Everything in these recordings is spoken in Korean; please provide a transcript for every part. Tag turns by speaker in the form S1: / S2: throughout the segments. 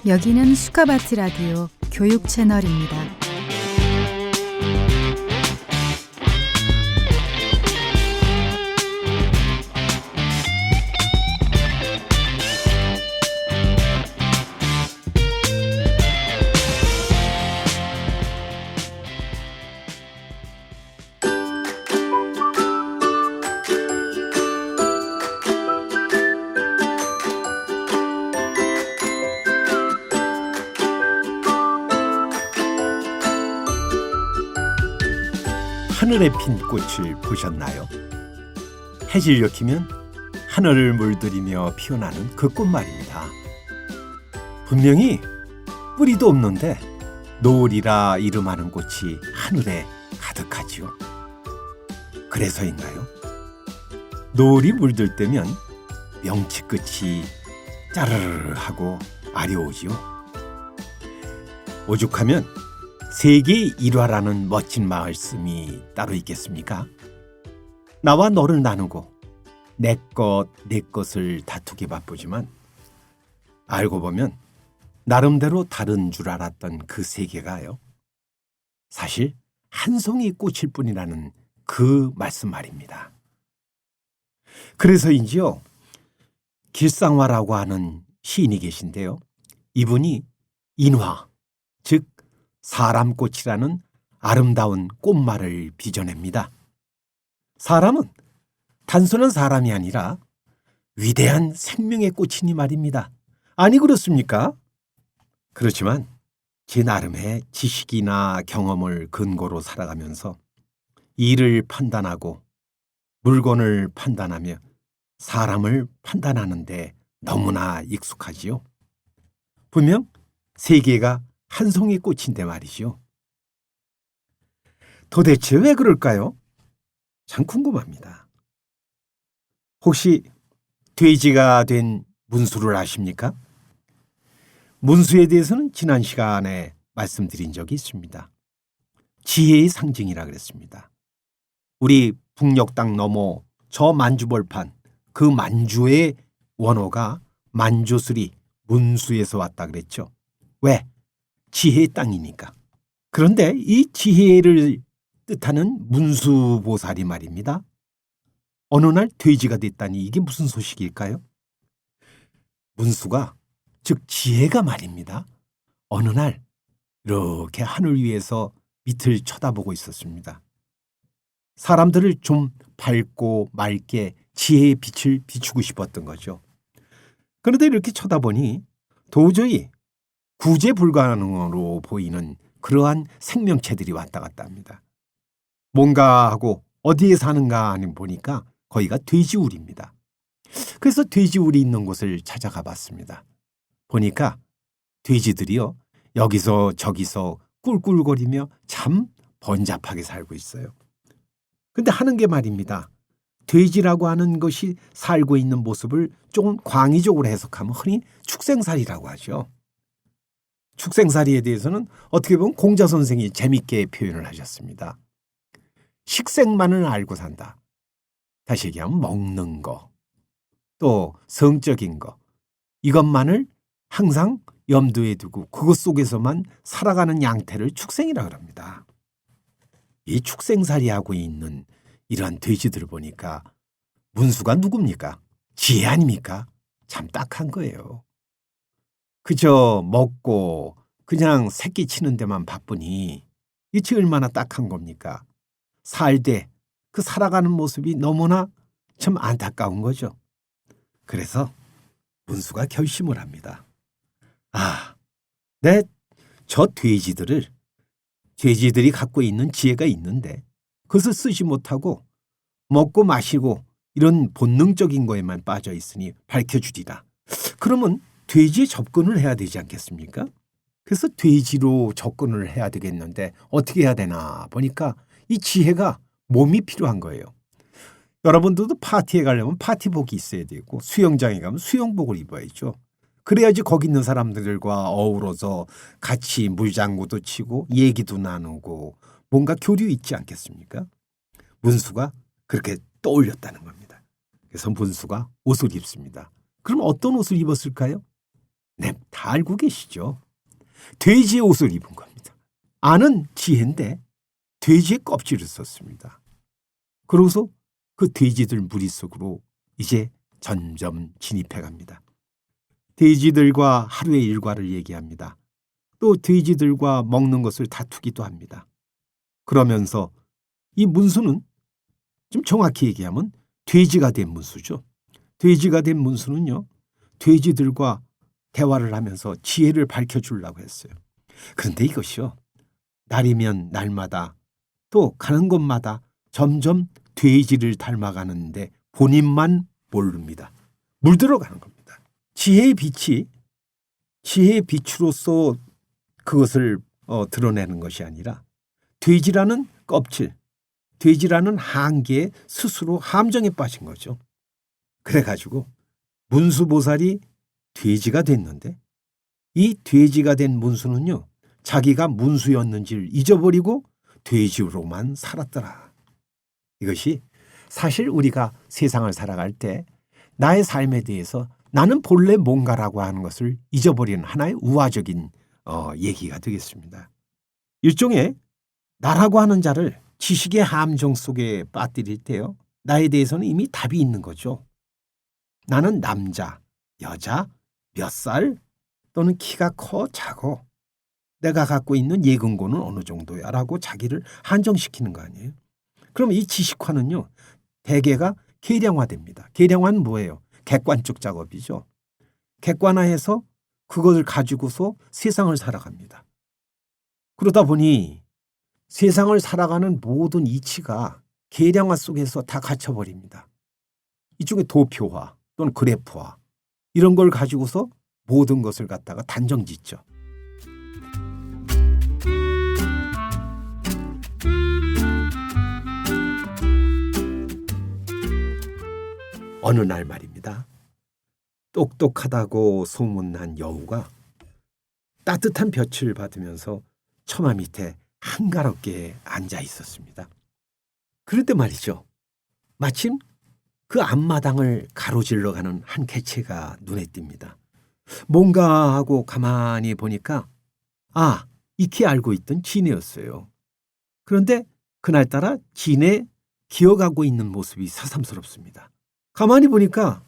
S1: 여기는 수카바트 라디오 교육 채널입니다.
S2: 하늘에 핀 꽃을 보셨나요? 해질녘이면 하늘을 물들이며 피어나는 그 꽃 말입니다. 분명히 뿌리도 없는데 노을이라 이름하는 꽃이 하늘에 가득하지요. 그래서인가요? 노을이 물들 때면 명치 끝이 짜르르 하고 아려오지요. 오죽하면 세계의 일화라는 멋진 말씀이 따로 있겠습니까? 나와 너를 나누고 내 것을 다투기 바쁘지만 알고 보면 나름대로 다른 줄 알았던 그 세계가요. 사실 한 송이 꽃일 뿐이라는 그 말씀 말입니다. 그래서인지요. 길상화라고 하는 시인이 계신데요. 이분이 인화, 즉 사람꽃이라는 아름다운 꽃말을 빚어냅니다. 사람은 단순한 사람이 아니라 위대한 생명의 꽃이니 말입니다. 아니 그렇습니까? 그렇지만 제 나름의 지식이나 경험을 근거로 살아가면서 일을 판단하고 물건을 판단하며 사람을 판단하는데 너무나 익숙하지요. 분명 세계가 한 송이 꽃인데 말이죠. 도대체 왜 그럴까요? 참 궁금합니다. 혹시 돼지가 된 문수를 아십니까? 문수에 대해서는 지난 시간에 말씀드린 적이 있습니다. 지혜의 상징이라 그랬습니다. 우리 북녘 땅 너머 저 만주벌판, 그 만주의 원어가 만조술이 문수에서 왔다 그랬죠. 왜? 지혜의 땅이니까. 그런데 이 지혜를 뜻하는 문수보살이 말입니다. 어느 날 돼지가 됐다니 이게 무슨 소식일까요? 문수가 즉 지혜가 말입니다. 어느 날 이렇게 하늘 위에서 밑을 쳐다보고 있었습니다. 사람들을 좀 밝고 맑게 지혜의 빛을 비추고 싶었던 거죠. 그런데 이렇게 쳐다보니 도저히 구제 불가능으로 보이는 그러한 생명체들이 왔다 갔다 합니다. 뭔가 하고 어디에 사는가 하니 보니까 거기가 돼지우리입니다. 그래서 돼지우리 있는 곳을 찾아가 봤습니다. 보니까 돼지들이요 여기서 저기서 꿀꿀거리며 참 번잡하게 살고 있어요. 근데 하는 게 말입니다. 돼지라고 하는 것이 살고 있는 모습을 조금 광의적으로 해석하면 흔히 축생살이라고 하죠. 축생살이에 대해서는 어떻게 보면 공자 선생이 재밌게 표현을 하셨습니다. 식생만을 알고 산다. 다시 얘기하면 먹는 거, 또 성적인 거, 이것만을 항상 염두에 두고 그것 속에서만 살아가는 양태를 축생이라고 합니다. 이 축생살이하고 있는 이러한 돼지들을 보니까 문수가 누굽니까? 지혜 아닙니까? 참 딱한 거예요. 그저 먹고 그냥 새끼 치는 데만 바쁘니 이게 얼마나 딱한 겁니까? 살되 그 살아가는 모습이 너무나 참 안타까운 거죠. 그래서 문수가 결심을 합니다. 저 돼지들이 갖고 있는 지혜가 있는데 그것을 쓰지 못하고 먹고 마시고 이런 본능적인 거에만 빠져 있으니 밝혀주리라. 그러면 돼지에 접근을 해야 되지 않겠습니까? 그래서 돼지로 접근을 해야 되겠는데 어떻게 해야 되나 보니까 이 지혜가 몸이 필요한 거예요. 여러분들도 파티에 가려면 파티복이 있어야 되고 수영장에 가면 수영복을 입어야죠. 그래야지 거기 있는 사람들과 어우러서 같이 물장구도 치고 얘기도 나누고 뭔가 교류 있지 않겠습니까? 문수가 그렇게 떠올렸다는 겁니다. 그래서 문수가 옷을 입습니다. 그럼 어떤 옷을 입었을까요? 네, 다 알고 계시죠? 돼지의 옷을 입은 겁니다. 안은 지혜인데 돼지의 껍질을 썼습니다. 그러고서 그 돼지들 무리 속으로 이제 점점 진입해 갑니다. 돼지들과 하루의 일과를 얘기합니다. 또 돼지들과 먹는 것을 다투기도 합니다. 그러면서 이 문수는 좀 정확히 얘기하면 돼지가 된 문수죠. 돼지가 된 문수는요, 돼지들과 대화를 하면서 지혜를 밝혀주려고 했어요. 그런데 이것이요, 날이면 날마다 또 가는 곳마다 점점 돼지를 닮아가는데 본인만 모릅니다. 물들어가는 겁니다. 지혜의 빛으로서 그것을 드러내는 것이 아니라 돼지라는 껍질, 돼지라는 한계에 스스로 함정에 빠진 거죠. 그래가지고 문수보살이 돼지가 됐는데 이 돼지가 된 문수는요, 자기가 문수였는지를 잊어버리고 돼지로만 살았더라. 이것이 사실 우리가 세상을 살아갈 때 나의 삶에 대해서 나는 본래 뭔가라고 하는 것을 잊어버리는 하나의 우화적인 얘기가 되겠습니다. 일종의 나라고 하는 자를 지식의 함정 속에 빠뜨릴 때요, 나에 대해서는 이미 답이 있는 거죠. 나는 남자, 여자, 몇 살, 또는 키가 커 작어, 내가 갖고 있는 예근고는 어느 정도야 라고 자기를 한정시키는 거 아니에요. 그럼 이 지식화는요, 대개가 계량화됩니다. 계량화는 뭐예요? 객관적 작업이죠. 객관화해서 그것을 가지고서 세상을 살아갑니다. 그러다 보니 세상을 살아가는 모든 이치가 계량화 속에서 다 갇혀버립니다. 이쪽에 도표화 또는 그래프화 이런 걸 가지고서 모든 것을 갖다가 단정짓죠. 어느 날 말입니다. 똑똑하다고 소문난 여우가 따뜻한 볕을 받으면서 처마 밑에 한가롭게 앉아 있었습니다. 그런데 말이죠, 마침 그 앞마당을 가로질러 가는 한 개체가 눈에 띕니다. 뭔가 하고 가만히 보니까 익히 알고 있던 진해였어요. 그런데 그날따라 진해 기어가고 있는 모습이 새삼스럽습니다. 가만히 보니까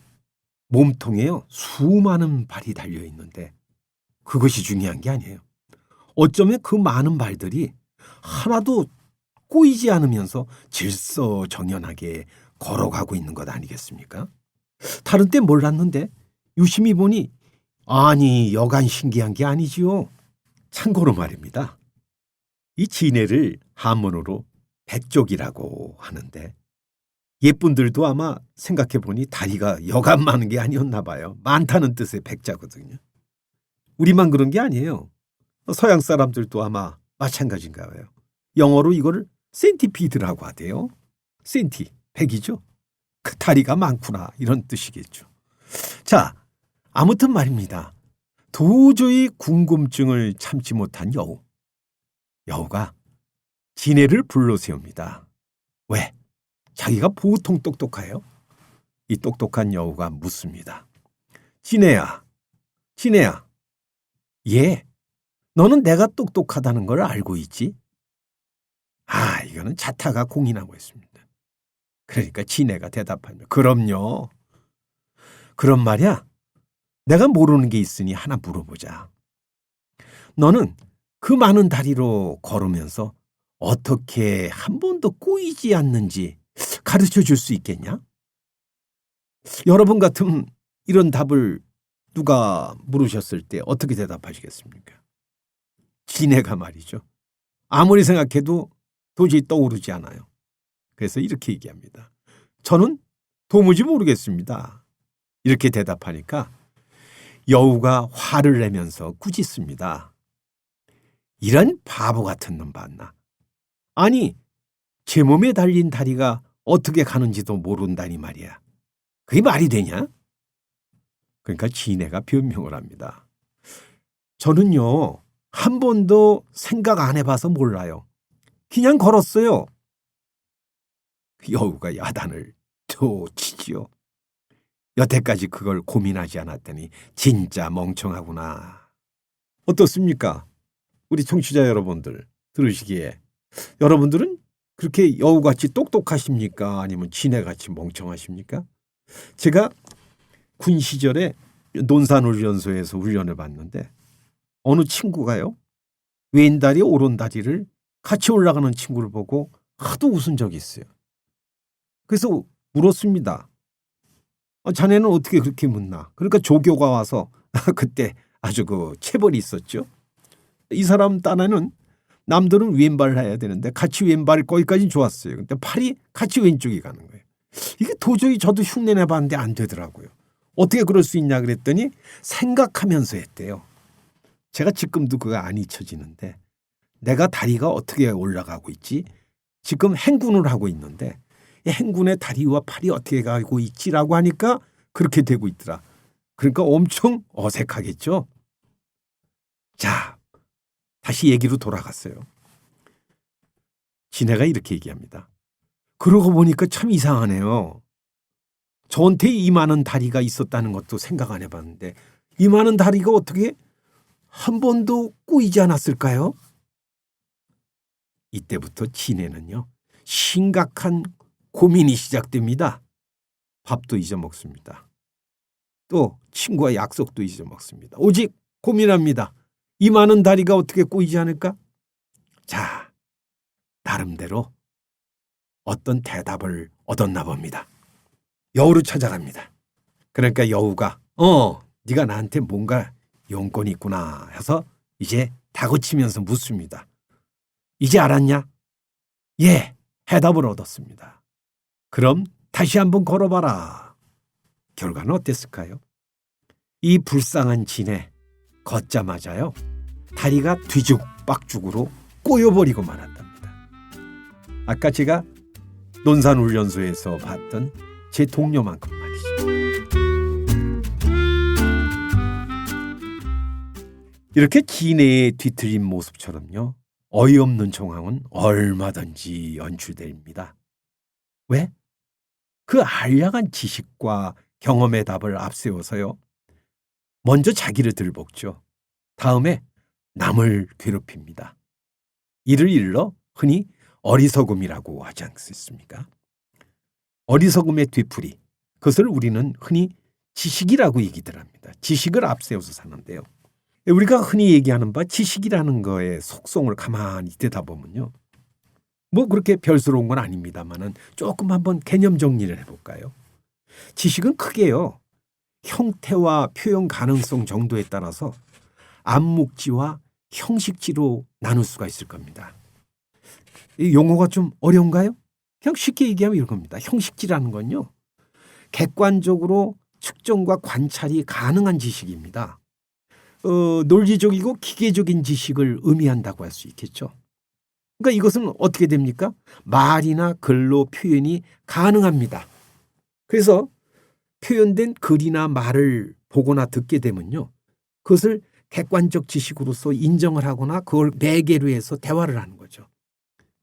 S2: 몸통에요, 수많은 발이 달려 있는데 그것이 중요한 게 아니에요. 어쩌면 그 많은 발들이 하나도 꼬이지 않으면서 질서정연하게 걸어가고 있는 것 아니겠습니까? 다른 때 몰랐는데 유심히 보니 여간 신기한 게 아니지요. 참고로 말입니다. 이 진해를 한문으로 백족이라고 하는데 옛분들도 아마 생각해보니 다리가 여간 많은 게 아니었나 봐요. 많다는 뜻의 백자거든요. 우리만 그런 게 아니에요. 서양 사람들도 아마 마찬가지인가 봐요. 영어로 이거를 센티피드라고 하대요. 센티, 백이죠. 그 다리가 많구나 이런 뜻이겠죠. 자, 아무튼 말입니다. 도저히 궁금증을 참지 못한 여우가 진해를 불러세웁니다. 왜? 자기가 보통 똑똑해요? 이 똑똑한 여우가 묻습니다. 진해야, 예, 너는 내가 똑똑하다는 걸 알고 있지? 이거는 자타가 공인하고 있습니다. 그러니까 진해가 대답하며, 그럼요. 그럼 말이야, 내가 모르는 게 있으니 하나 물어보자. 너는 그 많은 다리로 걸으면서 어떻게 한 번도 꼬이지 않는지 가르쳐 줄 수 있겠냐? 여러분 같으면 이런 답을 누가 물으셨을 때 어떻게 대답하시겠습니까? 진해가 말이죠, 아무리 생각해도 도저히 떠오르지 않아요. 그래서 이렇게 얘기합니다. 저는 도무지 모르겠습니다. 이렇게 대답하니까 여우가 화를 내면서 꾸짖습니다. 이런 바보 같은 놈 봤나? 아니, 제 몸에 달린 다리가 어떻게 가는지도 모른다니 말이야. 그게 말이 되냐? 그러니까 진해가 변명을 합니다. 저는요, 한 번도 생각 안 해봐서 몰라요. 그냥 걸었어요. 여우가 야단을 또 치지요. 여태까지 그걸 고민하지 않았더니 진짜 멍청하구나. 어떻습니까? 우리 청취자 여러분들 들으시기에 여러분들은 그렇게 여우같이 똑똑하십니까? 아니면 지네같이 멍청하십니까? 제가 군 시절에 논산훈련소에서 훈련을 받는데 어느 친구가요, 왼다리 오른다리를 같이 올라가는 친구를 보고 하도 웃은 적이 있어요. 그래서 물었습니다. 자네는 어떻게 그렇게 묻나? 그러니까 조교가 와서 그때 아주 그 체벌이 있었죠. 이 사람 딴에는 남들은 왼발을 해야 되는데 같이 왼발 거기까지는 좋았어요. 근데 팔이 같이 왼쪽이 가는 거예요. 이게 도저히 저도 흉내내 봤는데 안 되더라고요. 어떻게 그럴 수 있냐 그랬더니 생각하면서 했대요. 제가 지금도 그거 안 잊혀지는데 내가 다리가 어떻게 올라가고 있지? 지금 행군을 하고 있는데 이 행군의 다리와 팔이 어떻게 가고 있지라고 하니까 그렇게 되고 있더라. 그러니까 엄청 어색하겠죠. 자, 다시 얘기로 돌아갔어요. 지네가 이렇게 얘기합니다. 그러고 보니까 참 이상하네요. 저한테 이 많은 다리가 있었다는 것도 생각 안 해봤는데 이 많은 다리가 어떻게 한 번도 꼬이지 않았을까요? 이때부터 지네는요, 심각한 고민이 시작됩니다. 밥도 잊어먹습니다. 또 친구와 약속도 잊어먹습니다. 오직 고민합니다. 이 많은 다리가 어떻게 꼬이지 않을까? 자, 나름대로 어떤 대답을 얻었나 봅니다. 여우를 찾아갑니다. 그러니까 여우가 네가 나한테 뭔가 용건이 있구나 해서 이제 다그치면서 묻습니다. 이제 알았냐? 예, 해답을 얻었습니다. 그럼 다시 한번 걸어봐라. 결과는 어땠을까요? 이 불쌍한 진해 걷자마자요, 다리가 뒤죽박죽으로 꼬여버리고 말았답니다. 아까 제가 논산훈련소에서 봤던 제 동료만큼 말이죠. 이렇게 진해의 뒤틀린 모습처럼요, 어이없는 정황은 얼마든지 연출됩니다. 왜? 그 알량한 지식과 경험의 답을 앞세워서요, 먼저 자기를 들볶죠. 다음에 남을 괴롭힙니다. 이를 일러 흔히 어리석음이라고 하지 않겠습니까? 어리석음의 뒤풀이, 그것을 우리는 흔히 지식이라고 얘기들 합니다. 지식을 앞세워서 사는데요. 우리가 흔히 얘기하는 바 지식이라는 거의 속성을 가만히 들여다보면요, 뭐 그렇게 별스러운 건 아닙니다만은 조금 한번 개념 정리를 해볼까요? 지식은 크게요, 형태와 표현 가능성 정도에 따라서 암묵지와 형식지로 나눌 수가 있을 겁니다. 이 용어가 좀 어려운가요? 그냥 쉽게 얘기하면 이런 겁니다. 형식지라는 건요, 객관적으로 측정과 관찰이 가능한 지식입니다. 논리적이고 기계적인 지식을 의미한다고 할 수 있겠죠. 그러니까 이것은 어떻게 됩니까? 말이나 글로 표현이 가능합니다. 그래서 표현된 글이나 말을 보거나 듣게 되면요, 그것을 객관적 지식으로서 인정을 하거나 그걸 매개로 해서 대화를 하는 거죠.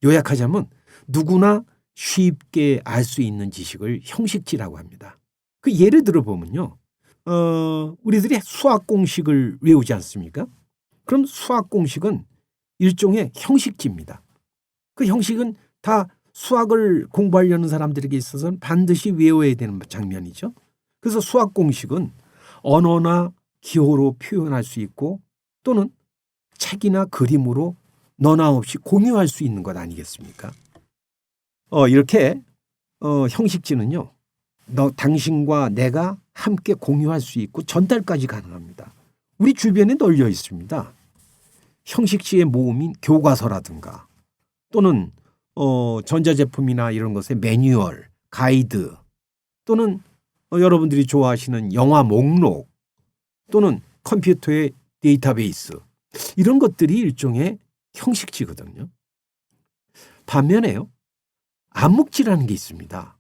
S2: 요약하자면 누구나 쉽게 알 수 있는 지식을 형식지라고 합니다. 그 예를 들어 보면요, 우리들이 수학 공식을 외우지 않습니까? 그럼 수학 공식은 일종의 형식지입니다. 그 형식은 다 수학을 공부하려는 사람들에게 있어서는 반드시 외워야 되는 장면이죠. 그래서 수학 공식은 언어나 기호로 표현할 수 있고 또는 책이나 그림으로 너나 없이 공유할 수 있는 것 아니겠습니까? 이렇게 형식지는요, 당신과 내가 함께 공유할 수 있고 전달까지 가능합니다. 우리 주변에 널려 있습니다. 형식지의 모음인 교과서라든가 또는 전자제품이나 이런 것의 매뉴얼, 가이드 또는 여러분들이 좋아하시는 영화 목록 또는 컴퓨터의 데이터베이스, 이런 것들이 일종의 형식지거든요. 반면에요, 암묵지라는 게 있습니다.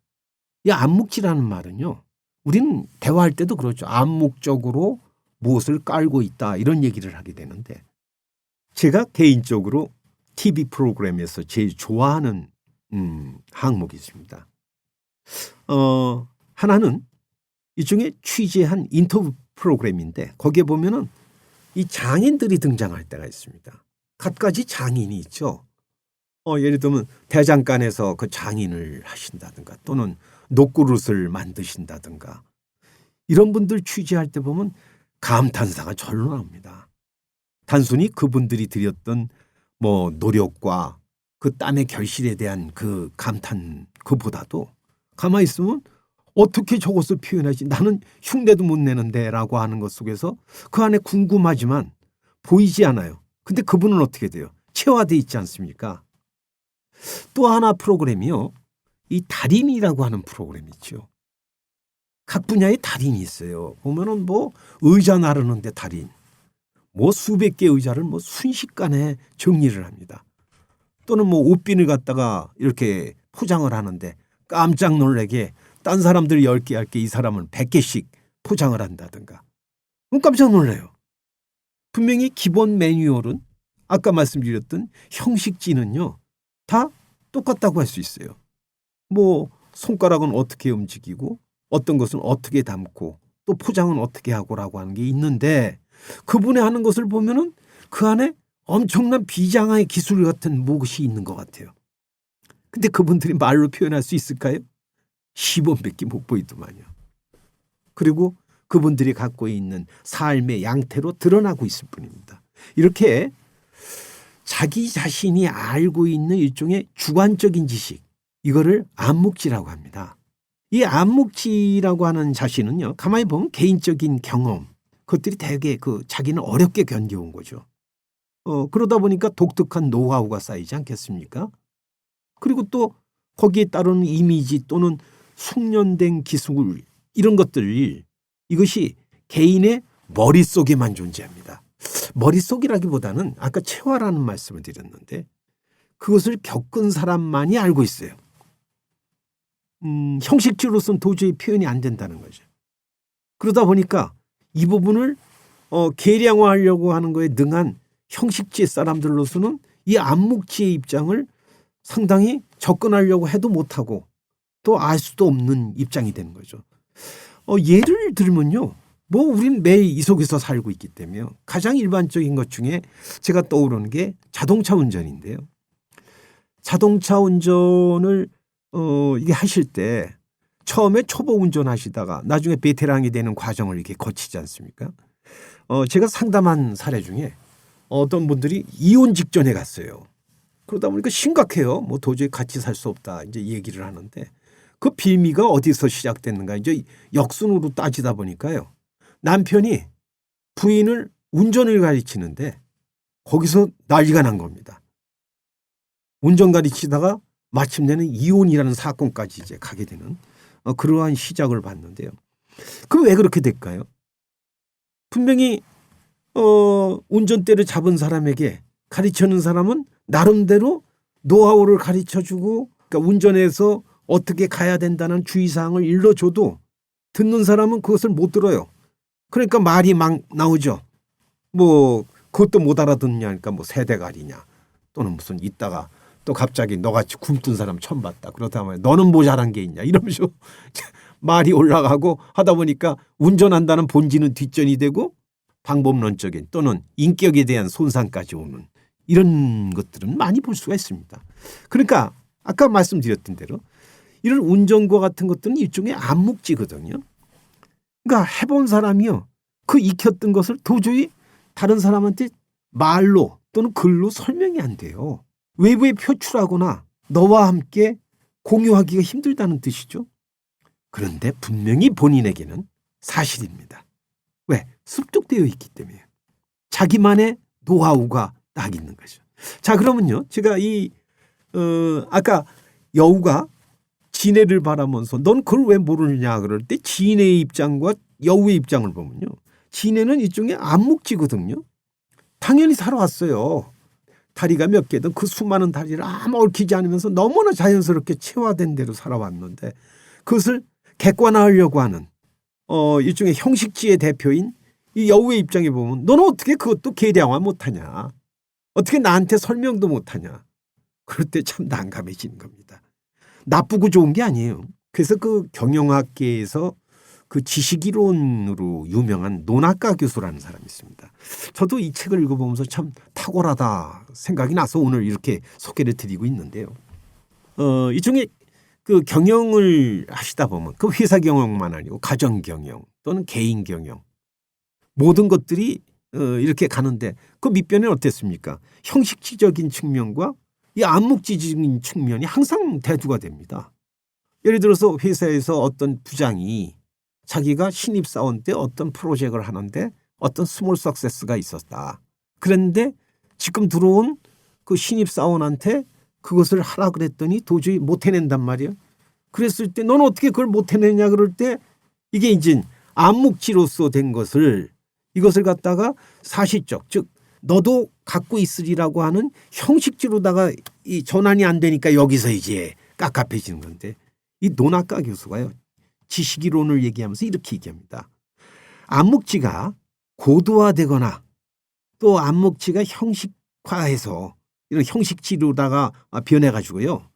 S2: 이 암묵지라는 말은요, 우리는 대화할 때도 그렇죠. 암묵적으로 무엇을 깔고 있다, 이런 얘기를 하게 되는데, 제가 개인적으로 TV 프로그램에서 제일 좋아하는 항목이 있습니다. 하나는 일종의 취재한 인터뷰 프로그램인데 거기에 보면은 이 장인들이 등장할 때가 있습니다. 갖가지 장인이 있죠. 예를 들면 대장간에서 그 장인을 하신다든가 또는 녹그릇을 만드신다든가 이런 분들 취재할 때 보면 감탄사가 절로 나옵니다. 단순히 그분들이 들였던 뭐 노력과 그 땀의 결실에 대한 그 감탄 그보다도 가만히 있으면 어떻게 저것을 표현하지? 나는 흉내도 못 내는데 라고 하는 것 속에서 그 안에 궁금하지만 보이지 않아요. 근데 그분은 어떻게 돼요? 체화되어 있지 않습니까? 또 하나 프로그램이요. 이 달인이라고 하는 프로그램이 있죠. 각 분야의 달인이 있어요. 보면은 뭐 의자 나르는데 달인, 뭐 수백 개 의자를 뭐 순식간에 정리를 합니다. 또는 뭐 옷빈을 갖다가 이렇게 포장을 하는데 깜짝 놀라게 딴 사람들 10개 할 게 이 사람은 100개씩 포장을 한다든가. 깜짝 놀라요. 분명히 기본 매뉴얼은 아까 말씀드렸던 형식지는요. 다 똑같다고 할 수 있어요. 뭐 손가락은 어떻게 움직이고 어떤 것은 어떻게 담고 또 포장은 어떻게 하고라고 하는 게 있는데 그분이 하는 것을 보면은 그 안에 엄청난 비장의 기술 같은 무엇이 있는 것 같아요. 근데 그분들이 말로 표현할 수 있을까요? 시범밖에 못 보이더만요. 그리고 그분들이 갖고 있는 삶의 양태로 드러나고 있을 뿐입니다. 이렇게 자기 자신이 알고 있는 일종의 주관적인 지식, 이거를 암묵지라고 합니다. 이 암묵지라고 하는 자신은요, 가만히 보면 개인적인 경험, 그것들이 되게 자기는 어렵게 견뎌온 거죠. 그러다 보니까 독특한 노하우가 쌓이지 않겠습니까? 그리고 또 거기에 따르는 이미지 또는 숙련된 기술 이런 것들 이것이 개인의 머릿속에만 존재합니다. 머릿속이라기보다는 아까 체화라는 말씀을 드렸는데 그것을 겪은 사람만이 알고 있어요. 형식지로서는 도저히 표현이 안 된다는 거죠. 그러다 보니까 이 부분을 계량화하려고 하는 거에 능한 형식지의 사람들로서는 이 암묵지의 입장을 상당히 접근하려고 해도 못하고 또 알 수도 없는 입장이 되는 거죠. 예를 들면요. 뭐 우리는 매일 이 속에서 살고 있기 때문에 가장 일반적인 것 중에 제가 떠오르는 게 자동차 운전인데요. 자동차 운전을 이게 하실 때 처음에 초보 운전하시다가 나중에 베테랑이 되는 과정을 이렇게 거치지 않습니까? 제가 상담한 사례 중에 어떤 분들이 이혼 직전에 갔어요. 그러다 보니까 심각해요. 뭐 도저히 같이 살 수 없다 이제 얘기를 하는데 그 빌미가 어디서 시작됐는가 이제 역순으로 따지다 보니까요. 남편이 부인을 운전을 가르치는데 거기서 난리가 난 겁니다. 운전 가르치다가 마침내는 이혼이라는 사건까지 이제 가게 되는 그러한 시작을 봤는데요. 그럼 왜 그렇게 될까요? 분명히 운전대를 잡은 사람에게 가르치는 사람은 나름대로 노하우를 가르쳐주고 그러니까 운전해서 어떻게 가야 된다는 주의사항을 일러줘도 듣는 사람은 그것을 못 들어요. 그러니까 말이 막 나오죠. 뭐 그것도 못 알아듣냐 하니까 뭐 세대갈이냐 또는 무슨 있다가 또 갑자기 너같이 굶뜬 사람 처음 봤다. 그렇다 보면 너는 모자란 게 있냐 이러면서 말이 올라가고 하다 보니까 운전한다는 본질은 뒷전이 되고 방법론적인 또는 인격에 대한 손상까지 오는 이런 것들은 많이 볼 수가 있습니다. 그러니까 아까 말씀드렸던 대로 이런 운전과 같은 것들은 일종의 암묵지거든요. 그러니까 해본 사람이요. 그 익혔던 것을 도저히 다른 사람한테 말로 또는 글로 설명이 안 돼요. 외부에 표출하거나 너와 함께 공유하기가 힘들다는 뜻이죠. 그런데 분명히 본인에게는 사실입니다. 왜? 습득되어 있기 때문에. 자기만의 노하우가 딱 있는 거죠. 자, 그러면요. 제가 아까 여우가 지네를 바라면서 넌 그걸 왜 모르느냐 그럴 때 지네의 입장과 여우의 입장을 보면요. 지네는 일종의 암묵지거든요. 당연히 살아왔어요. 다리가 몇 개든 그 수많은 다리를 아무 얽히지 않으면서 너무나 자연스럽게 체화된 대로 살아왔는데 그것을 객관화하려고 하는 일종의 형식지의 대표인 이 여우의 입장에 보면 너는 어떻게 그것도 계량화 못하냐. 어떻게 나한테 설명도 못하냐. 그럴 때 참 난감해지는 겁니다. 나쁘고 좋은 게 아니에요. 그래서 그 경영학계에서 그 지식이론으로 유명한 노나까 교수라는 사람이 있습니다. 저도 이 책을 읽어보면서 참 탁월하다 생각이 나서 오늘 이렇게 소개를 드리고 있는데요. 이 중에 그 경영을 하시다 보면 그 회사 경영만 아니고 가정 경영 또는 개인 경영 모든 것들이 이렇게 가는데 그 밑변에 어땠습니까? 형식지적인 측면과 이 암묵지적인 측면이 항상 대두가 됩니다. 예를 들어서 회사에서 어떤 부장이 자기가 신입사원 때 어떤 프로젝트를 하는데 어떤 스몰 석세스가 있었다. 그런데 지금 들어온 그 신입사원한테 그것을 하라 그랬더니 도저히 못 해낸단 말이에요. 그랬을 때 넌 어떻게 그걸 못 해내냐 그럴 때 이게 이제 암묵지로서 된 것을 이것을 갖다가 사실적 즉 너도 갖고 있으리라고 하는 형식지로다가 이 전환이 안 되니까 여기서 이제 깝깝해지는 건데 이 노나까 교수가요. 지식이론을 얘기하면서 이렇게 얘기합니다. 암묵지가 고도화되거나 또 암묵지가 형식화해서 이런 형식지로다가 변해가지고요.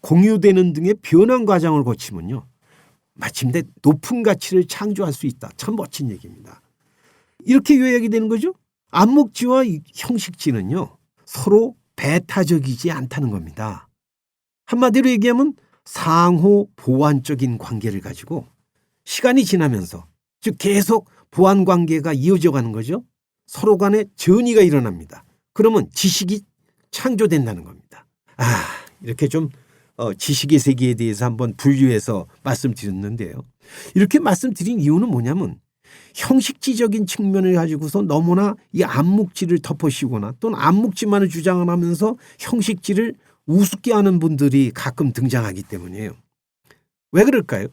S2: 공유되는 등의 변환 과정을 거치면요. 마침내 높은 가치를 창조할 수 있다. 참 멋진 얘기입니다. 이렇게 요약이 되는 거죠. 암묵지와 형식지는요. 서로 배타적이지 않다는 겁니다. 한마디로 얘기하면 상호 보완적인 관계를 가지고 시간이 지나면서 즉 계속 보완 관계가 이어져 가는 거죠. 서로 간에 전이가 일어납니다. 그러면 지식이 창조된다는 겁니다. 이렇게 좀 지식의 세계에 대해서 한번 분류해서 말씀드렸는데요. 이렇게 말씀드린 이유는 뭐냐면 형식지적인 측면을 가지고서 너무나 이 암묵지를 덮어씌우거나 또는 암묵지만을 주장을 하면서 형식지를 우습게 하는 분들이 가끔 등장하기 때문이에요. 왜 그럴까요?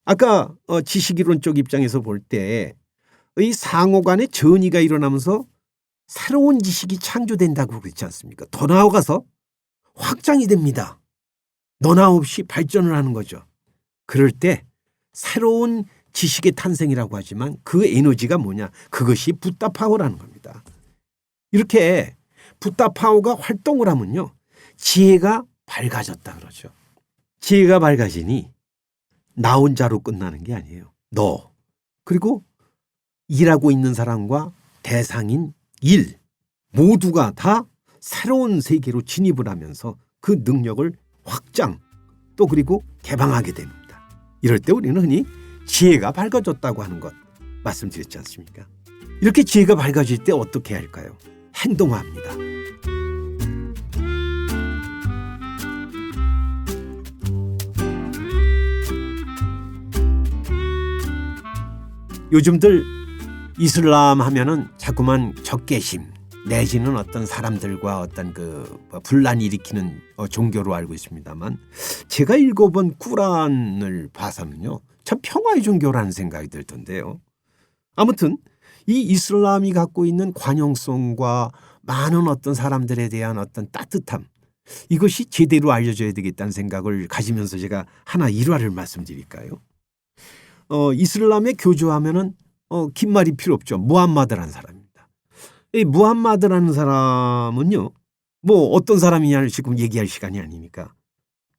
S2: 아까 지식이론 쪽 입장에서 볼 때 이 상호 간의 전이가 일어나면서 새로운 지식이 창조된다고 그랬지 않습니까? 더 나아가서 확장이 됩니다. 너나 없이 발전을 하는 거죠. 그럴 때 새로운 지식의 탄생이라고 하지만 그 에너지가 뭐냐? 그것이 붓다 파워라는 겁니다. 이렇게 붓다 파워가 활동을 하면요. 지혜가 밝아졌다 그러죠. 지혜가 밝아지니 나 혼자로 끝나는 게 아니에요. 너 그리고 일하고 있는 사람과 대상인 일 모두가 다 새로운 세계로 진입을 하면서 그 능력을 확장 또 그리고 개방하게 됩니다. 이럴 때 우리는 흔히 지혜가 밝아졌다고 하는 것 말씀드렸지 않습니까? 이렇게 지혜가 밝아질 때 어떻게 할까요? 행동합니다. 요즘들 이슬람 하면은 자꾸만 적개심 내지는 어떤 사람들과 어떤 그 분란 일으키는 종교로 알고 있습니다만 제가 읽어본 꾸란을 봐서는요 참 평화의 종교라는 생각이 들던데요. 아무튼 이 이슬람이 갖고 있는 관용성과 많은 어떤 사람들에 대한 어떤 따뜻함 이것이 제대로 알려져야 되겠다는 생각을 가지면서 제가 하나 일화를 말씀드릴까요? 이슬람에 교조하면은 긴 말이 필요 없죠. 무함마드라는 사람입니다. 이 무함마드라는 사람은요, 뭐 어떤 사람이냐를 지금 얘기할 시간이 아니니까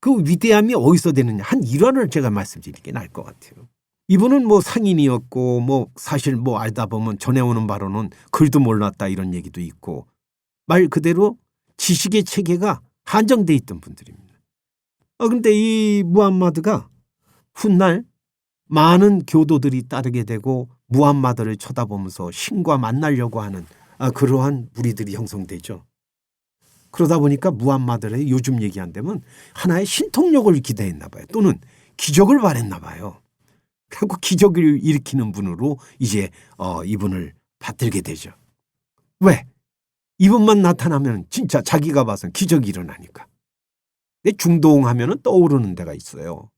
S2: 그 위대함이 어디서 되느냐 한 일화를 제가 말씀드리는 게 나을 것 같아요. 이분은 뭐 상인이었고 뭐 사실 뭐 알다 보면 전해오는 바로는 글도 몰랐다 이런 얘기도 있고 말 그대로 지식의 체계가 한정돼 있던 분들입니다. 그런데 이 무함마드가 훗날 많은 교도들이 따르게 되고 무함마드를 쳐다보면서 신과 만나려고 하는 그러한 무리들이 형성되죠. 그러다 보니까 무함마드를 요즘 얘기한다면 하나의 신통력을 기대했나 봐요. 또는 기적을 바랬나 봐요. 그리고 기적을 일으키는 분으로 이제 이분을 받들게 되죠. 왜? 이분만 나타나면 진짜 자기가 봐서 기적이 일어나니까. 근데 중동하면 떠오르는 데가 있어요.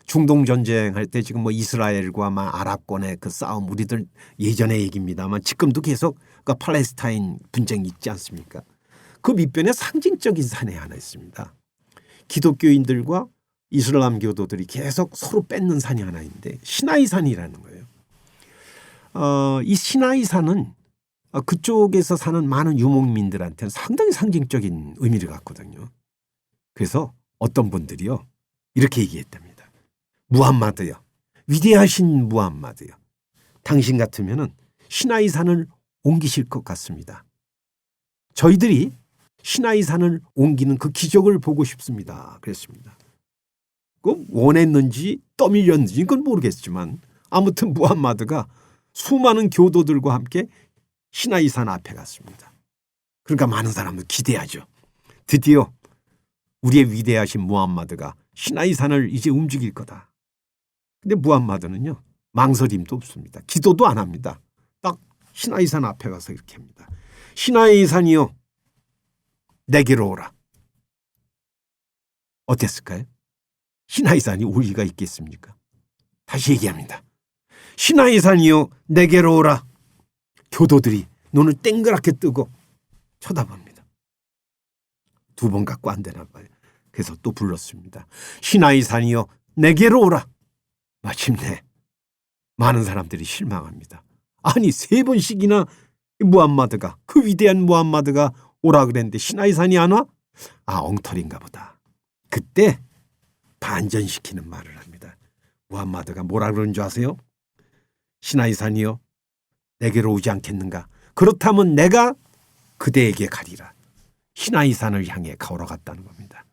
S2: 중동 전쟁할 때 지금 뭐 이스라엘과 아랍권의 그 싸움 우리들 예전의 얘기입니다만 지금도 계속 그 팔레스타인 분쟁이 있지 않습니까? 그 밑변에 상징적인 산이 하나 있습니다. 기독교인들과 이슬람 교도들이 계속 서로 뺏는 산이 하나 있는데 시나이 산이라는 거예요. 이 시나이 산은 그쪽에서 사는 많은 유목민들한테는 상당히 상징적인 의미를 갖거든요. 그래서 어떤 분들이요 이렇게 얘기했답니다. 무함마드요. 위대하신 무함마드요. 당신 같으면은 시나이 산을 옮기실 것 같습니다. 저희들이 시나이 산을 옮기는 그 기적을 보고 싶습니다. 그랬습니다. 그 원했는지 떠밀렸는지 그건 모르겠지만 아무튼 무함마드가 수많은 교도들과 함께 시나이 산 앞에 갔습니다. 그러니까 많은 사람들 기대하죠. 드디어 우리의 위대하신 무함마드가 시나이 산을 이제 움직일 거다. 근데 무함마드는요, 망설임도 없습니다. 기도도 안 합니다. 딱 시나이 산 앞에 가서 이렇게 합니다. 시나이 산이요, 내게로 오라. 어땠을까요? 시나이 산이 올 리가 있겠습니까? 다시 얘기합니다. 시나이 산이요, 내게로 오라. 교도들이 눈을 땡그랗게 뜨고 쳐다봅니다. 두 번 갖고 안 되나 봐요. 그래서 또 불렀습니다. 시나이 산이요, 내게로 오라. 마침내 많은 사람들이 실망합니다. 아니 3번씩이나 무함마드가, 그 위대한 무함마드가 오라 그랬는데 시나이 산이 안 와? 아, 엉터리인가 보다. 그때 반전시키는 말을 합니다. 무함마드가 뭐라 그러는 줄 아세요? 시나이 산이요, 내게로 오지 않겠는가? 그렇다면 내가 그대에게 가리라. 시나이 산을 향해 걸어갔다는 겁니다.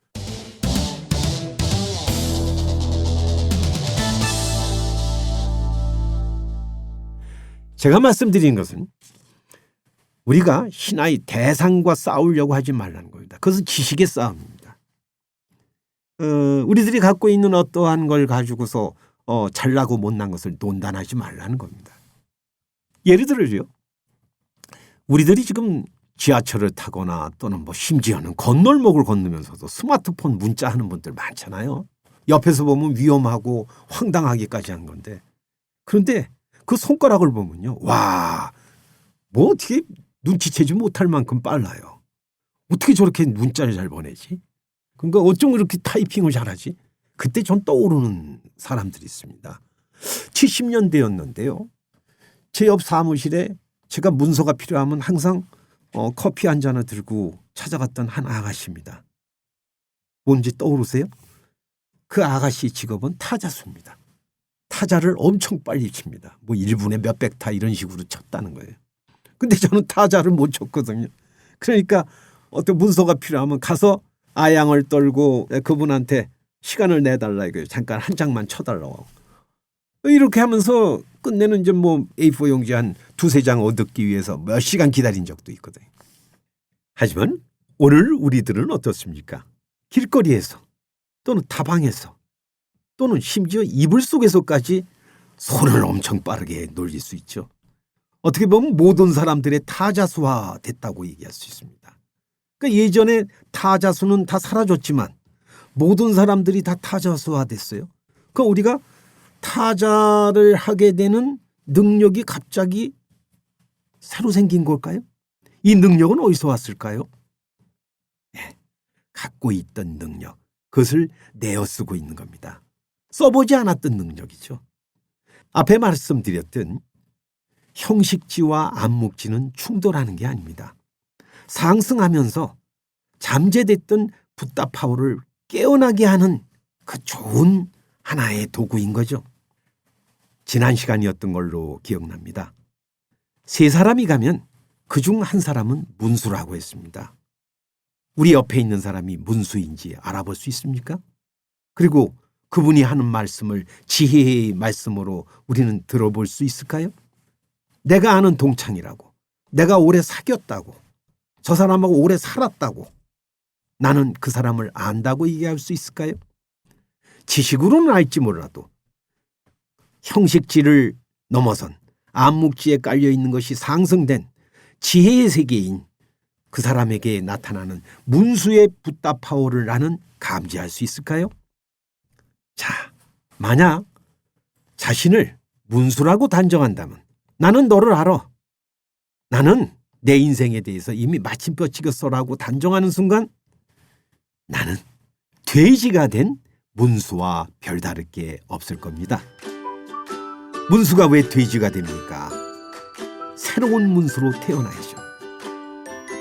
S2: 제가 말씀드린 것은 우리가 시나이 대상과 싸우려고 하지 말라는 겁니다. 그것은 지식의 싸움입니다. 우리들이 갖고 있는 어떠한 걸 가지고서 잘나고 못난 것을 논단하지 말라는 겁니다. 예를 들어요. 우리들이 지금 지하철을 타거나 또는 뭐 심지어는 건널목을 건너면서도 스마트폰 문자하는 분들 많잖아요. 옆에서 보면 위험하고 황당하기까지 한 건데, 그런데 그 손가락을 보면요, 와, 뭐 어떻게 눈치채지 못할 만큼 빨라요. 어떻게 저렇게 문자를 잘 보내지? 그러니까 어쩜 그렇게 타이핑을 잘하지? 그때 전 떠오르는 사람들이 있습니다. 70년대였는데요. 제 옆 사무실에 제가 문서가 필요하면 항상 커피 한 잔을 들고 찾아갔던 한 아가씨입니다. 뭔지 떠오르세요? 그 아가씨 직업은 타자수입니다. 타자를 엄청 빨리 칩니다. 뭐 1분에 몇백 타 이런 식으로 쳤다는 거예요. 근데 저는 타자를 못 쳤거든요. 그러니까 어떤 문서가 필요하면 가서 아양을 떨고 그분한테 시간을 내달라 이거예요. 잠깐 한 장만 쳐달라고. 이렇게 하면서 끝내는 이제 뭐 A4 용지 한 2-3장 얻기 위해서 몇 시간 기다린 적도 있거든요. 하지만 오늘 우리들은 어떻습니까? 길거리에서 또는 다방에서 또는 심지어 이불 속에서까지 손을 엄청 빠르게 놀릴 수 있죠. 어떻게 보면 모든 사람들의 타자수화 됐다고 얘기할 수 있습니다. 그러니까 예전에 타자수는 다 사라졌지만 모든 사람들이 다 타자수화 됐어요. 그러니까 우리가 타자를 하게 되는 능력이 갑자기 새로 생긴 걸까요? 이 능력은 어디서 왔을까요? 네, 갖고 있던 능력, 그것을 내어 쓰고 있는 겁니다. 써보지 않았던 능력이죠. 앞에 말씀드렸던 형식지와 암묵지는 충돌하는 게 아닙니다. 상승하면서 잠재됐던 붓다 파워를 깨어나게 하는 그 좋은 하나의 도구인 거죠. 지난 시간이었던 걸로 기억납니다. 3사람이 가면 그중 한 사람은 문수라고 했습니다. 우리 옆에 있는 사람이 문수인지 알아볼 수 있습니까? 그리고 그분이 하는 말씀을 지혜의 말씀으로 우리는 들어볼 수 있을까요? 내가 아는 동창이라고, 내가 오래 사귀었다고, 저 사람하고 오래 살았다고, 나는 그 사람을 안다고 얘기할 수 있을까요? 지식으로는 알지 몰라도 형식지를 넘어선 암묵지에 깔려있는 것이 상승된 지혜의 세계인 그 사람에게 나타나는 문수의 붓다 파워를 나는 감지할 수 있을까요? 자, 만약 자신을 문수라고 단정한다면 나는 너를 알아. 나는 내 인생에 대해서 이미 마침표 찍었어라고 단정하는 순간 나는 돼지가 된 문수와 별다를 게 없을 겁니다. 문수가 왜 돼지가 됩니까? 새로운 문수로 태어나야죠.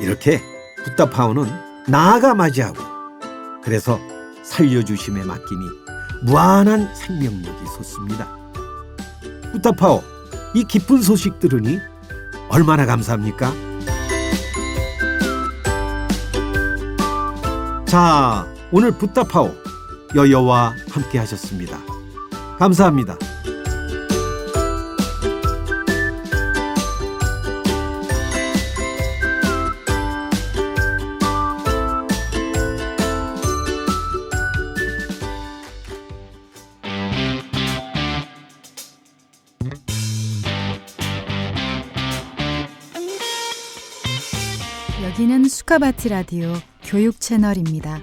S2: 이렇게 붓다 파워는 나아가 맞이하고 그래서 살려주심에 맡기니 무한한 생명력이 솟습니다. 부타파오, 이 기쁜 소식 들으니 얼마나 감사합니까? 자, 오늘 부타파오 여여와 함께 하셨습니다. 감사합니다.
S1: 여기는 수카바티 라디오 교육 채널입니다.